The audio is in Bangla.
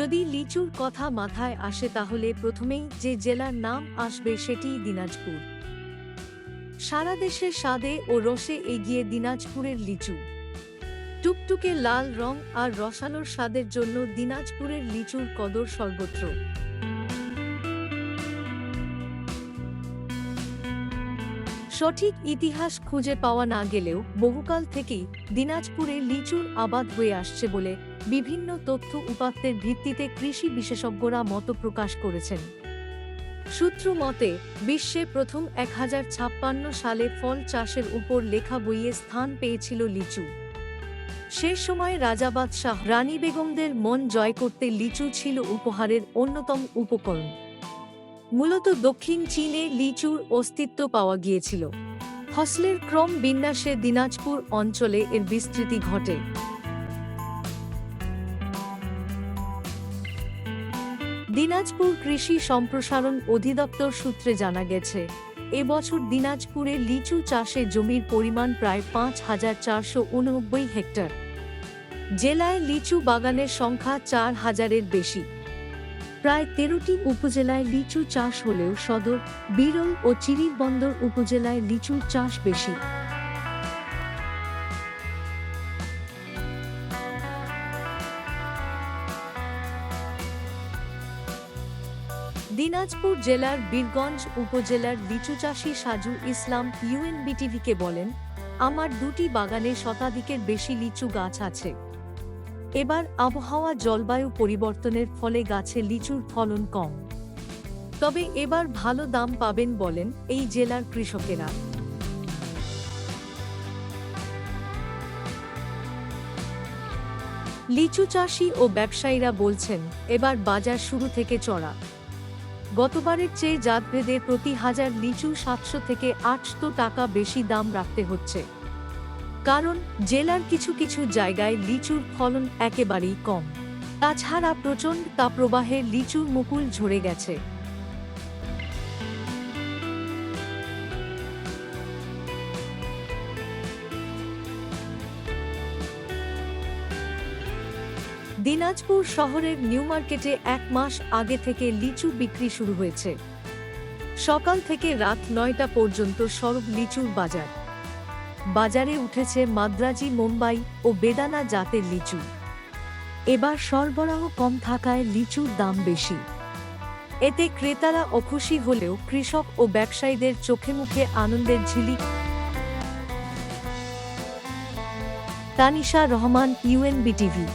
যদি লিচুর কথা মাথায় আসে তাহলে প্রথমেই যে জেলার নাম আসবে সেটিই দিনাজপুর। সারা দেশের স্বাদে ও রসে এগিয়ে দিনাজপুরের লিচু। টুকটুকে লাল রং আর রসালোর স্বাদের জন্য দিনাজপুরের লিচুর কদর সর্বত্র। সঠিক ইতিহাস খুঁজে পাওয়া না গেলেও বহুকাল থেকেই দিনাজপুরে লিচুর আবাদ হয়ে আসছে বলে বিভিন্ন তথ্য উপাত্তের ভিত্তিতে কৃষি বিশেষজ্ঞরা মত প্রকাশ করেছেন। সূত্র মতে বিশ্বে প্রথম 1056 সালে ফল চাষের উপর লেখা বইয়ে স্থান পেয়েছিল লিচু। সে সময় রাজা বাদশাহ রানী বেগমদের মন জয় করতে লিচু ছিল উপহারের অন্যতম উপকরণ। মূলত দক্ষিণ চীনে লিচুর অস্তিত্ব পাওয়া গিয়েছিল। ফসলের ক্রম বিন্যাসে দিনাজপুর অঞ্চলে এর বিস্তৃতি ঘটে। দিনাজপুর কৃষি সম্প্রসারণ অধিদপ্তর সূত্রে জানা গেছে, এবছর দিনাজপুরে লিচু চাষে জমির পরিমাণ প্রায় 5489 হেক্টর। জেলায় লিচু বাগানের সংখ্যা 4000-এর বেশি। প্রায় 13টি উপজেলায় লিচু চাষ হলেও সদর, বিরল ও চিরিরবন্দর উপজেলায় লিচুর চাষ বেশি। দিনাজপুর জেলার বীরগঞ্জ উপজেলার লিচুচাষী সাজু ইসলাম ইউএনবিটিভিকে বলেন, আমার 2টি বাগানে শতাধিকের বেশি লিচু গাছ আছে। এবার আবহাওয়া জলবায়ু পরিবর্তনের ফলে গাছে লিচুর ফলন কম। তবে এবার ভালো দাম পাবেন বলেন এই জেলার কৃষকেরা। লিচু চাষী ও ব্যবসায়ীরা বলছেন, এবার বাজার শুরু থেকে চড়া। গতবারের চেয়ে জাতভেদে প্রতি হাজার লিচু 700 থেকে 800 টাকা বেশি দাম রাখতে হচ্ছে। কারণ জেলার কিছু কিছু জায়গায় লিচুর ফলন একেবারেই কম। তাছাড়া প্রচণ্ড তাপপ্রবাহে লিচুর মুকুল ঝরে গেছে। দিনাজপুর শহরের নিউ মার্কেটে 1 মাস আগে থেকে লিচু বিক্রি শুরু হয়েছে। সকাল থেকে রাত 9টা পর্যন্ত সরব লিচুর বাজার। বাজারে উঠেছে মাদ্রাজি, মুম্বাই ও বেদানা জাতের লিচু। এবার সরবরাহ কম থাকায় লিচুর দাম বেশি। এতে ক্রেতারা অখুশি হলেও কৃষক ও ব্যবসায়ীদের চোখে মুখে আনন্দের ঝিলিক। তানিশা রহমান, ইউএনবিটিভি।